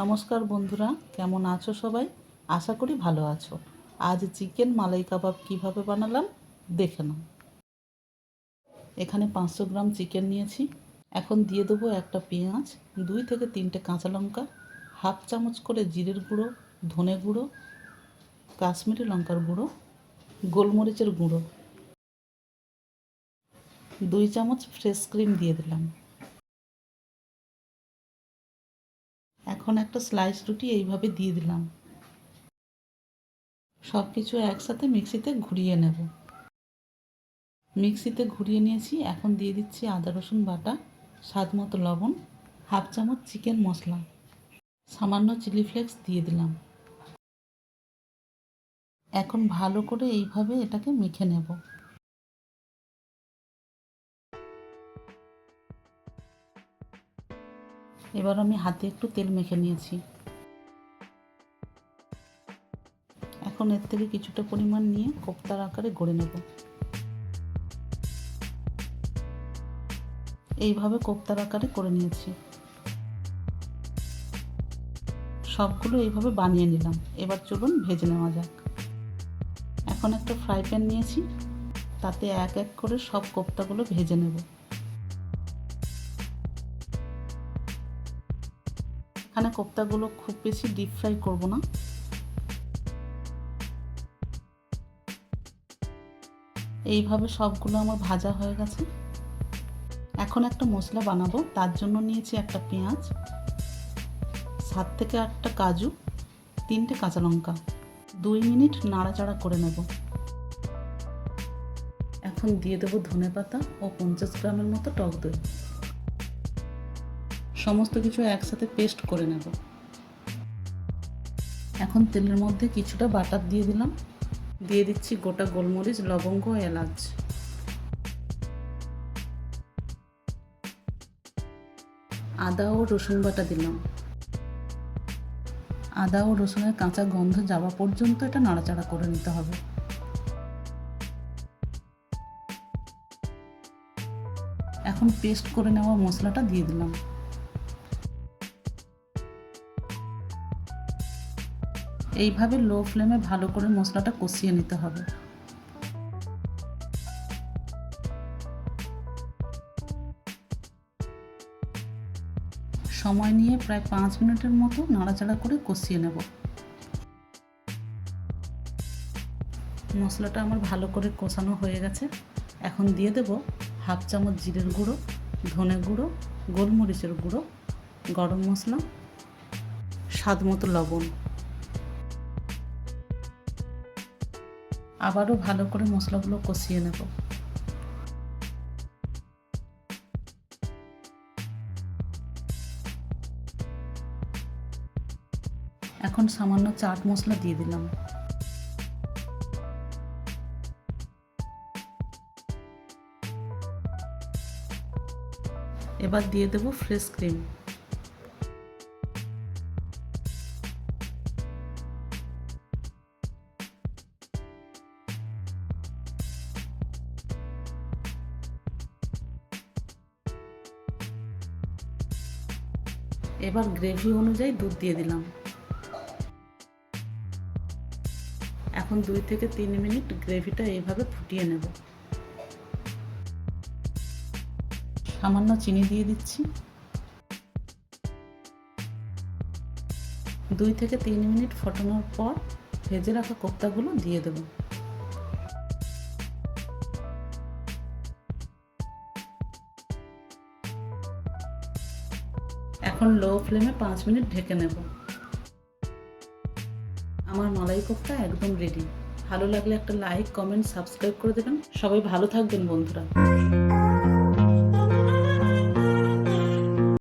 নমস্কার বন্ধুরা, কেমন আছো সবাই? আশা করি ভালো আছো। আজ চিকেন মালাই কাবাব কিভাবে বানালাম দেখে নাও। এখানে 500 গ্রাম চিকেন নিয়েছি। এখন দিয়ে দেবো একটা পেঁয়াজ, 2 থেকে 3টে কাঁচা লঙ্কা, হাফ চামচ করে জিরের গুঁড়ো, ধনে গুঁড়ো, কাশ্মীরি লঙ্কার গুঁড়ো, গোলমরিচের গুঁড়ো, 2 চামচ ফ্রেশ ক্রিম দিয়ে দিলাম। এখন একটা স্লাইস রুটি এইভাবে দিয়ে দিলাম। সব কিছু একসাথে মিক্সিতে ঘুরিয়ে নেব। মিক্সিতে ঘুরিয়ে নিয়েছি। এখন দিয়ে দিচ্ছি আদা রসুন বাটা, স্বাদ মতো লবণ, হাফ চামচ চিকেন মশলা, সামান্য চিলি ফ্লেক্স দিয়ে দিলাম। এখন ভালো করে এইভাবে এটাকে মেখে নেব। এবার আমি হাতে একটু তেল মেখে নিয়েছি। এখন এর থেকে কিছুটা পরিমাণ নিয়ে কোপ্তার আকারে গড়ে নেব। এইভাবে কোপ্তার আকারে করে নিয়েছি। সবগুলো এইভাবে বানিয়ে নিলাম। এবার চলুন ভেজে নেওয়া যাক। এখন একটা ফ্রাই প্যান নিয়েছি, তাতে এক এক করে সব কোপ্তাগুলো ভেজে নেব। এখানে কোপ্তাগুলো খুব বেশি ডিপ ফ্রাই করব না। এইভাবে সবগুলো আমার ভাজা হয়ে গেছে। এখন একটা মশলা বানাবো। তার জন্য নিয়েছি একটা পেঁয়াজ, 7 থেকে 8টা কাজু, 3টে কাঁচা লঙ্কা। 2 মিনিট নাড়াচাড়া করে নেব। এখন দিয়ে দেবো ধনেপাতা ও 50 গ্রামের মতো টক দই। সমস্ত কিছু একসাথে পেস্ট করে নেব। এখন তেলের মধ্যে কিছুটা বাটার দিয়ে দিলাম। দিয়ে দিচ্ছি গোটা গোলমরিচ, লবঙ্গ, এলাচ। আদা ও রসুন বাটা দিলাম। আদা ও রসুনের কাঁচা গন্ধ যাওয়া পর্যন্ত এটা নাড়াচাড়া করে নিতে হবে। এখন পেস্ট করে নেওয়া মশলাটা দিয়ে দিলাম। এইভাবে লো ফ্লেমে ভালো করে মশলাটা কষিয়ে নিতে হবে। সময় নিয়ে প্রায় 5 মিনিটের মতো নাড়াচাড়া করে কষিয়ে নেব। মশলাটা আমার ভালো করে কষানো হয়ে গেছে। এখন দিয়ে দেব হাফ চামচ জিরের গুঁড়ো, ধনে গুঁড়ো, গোলমরিচের গুঁড়ো, গরম মশলা, স্বাদ মতো লবণ। আবারও ভালো করে মশলাগুলো কষিয়ে নেব। এখন সামান্য চাট মশলা দিয়ে দিলাম। এবার দিয়ে দেব ফ্রেশ ক্রিম। এবার গ্রেভি অনুযায়ী দুধ দিয়ে দিলাম। এখন 2 থেকে 3 মিনিট গ্রেভিটা এইভাবে ফুটিয়ে নেব। সামান্য চিনি দিয়ে দিচ্ছি। 2 থেকে 3 মিনিট ফোটানোর পর ভেজে রাখা কোপ্তাগুলো দিয়ে দেব। এখন লো ফ্লেমে 5 মিনিট ঢেকে নেব। আমার মালাই কোপ্তা একদম রেডি। ভালো লাগলে একটা লাইক, কমেন্ট, সাবস্ক্রাইব করে দেবেন। সবাই ভালো থাকবেন বন্ধুরা।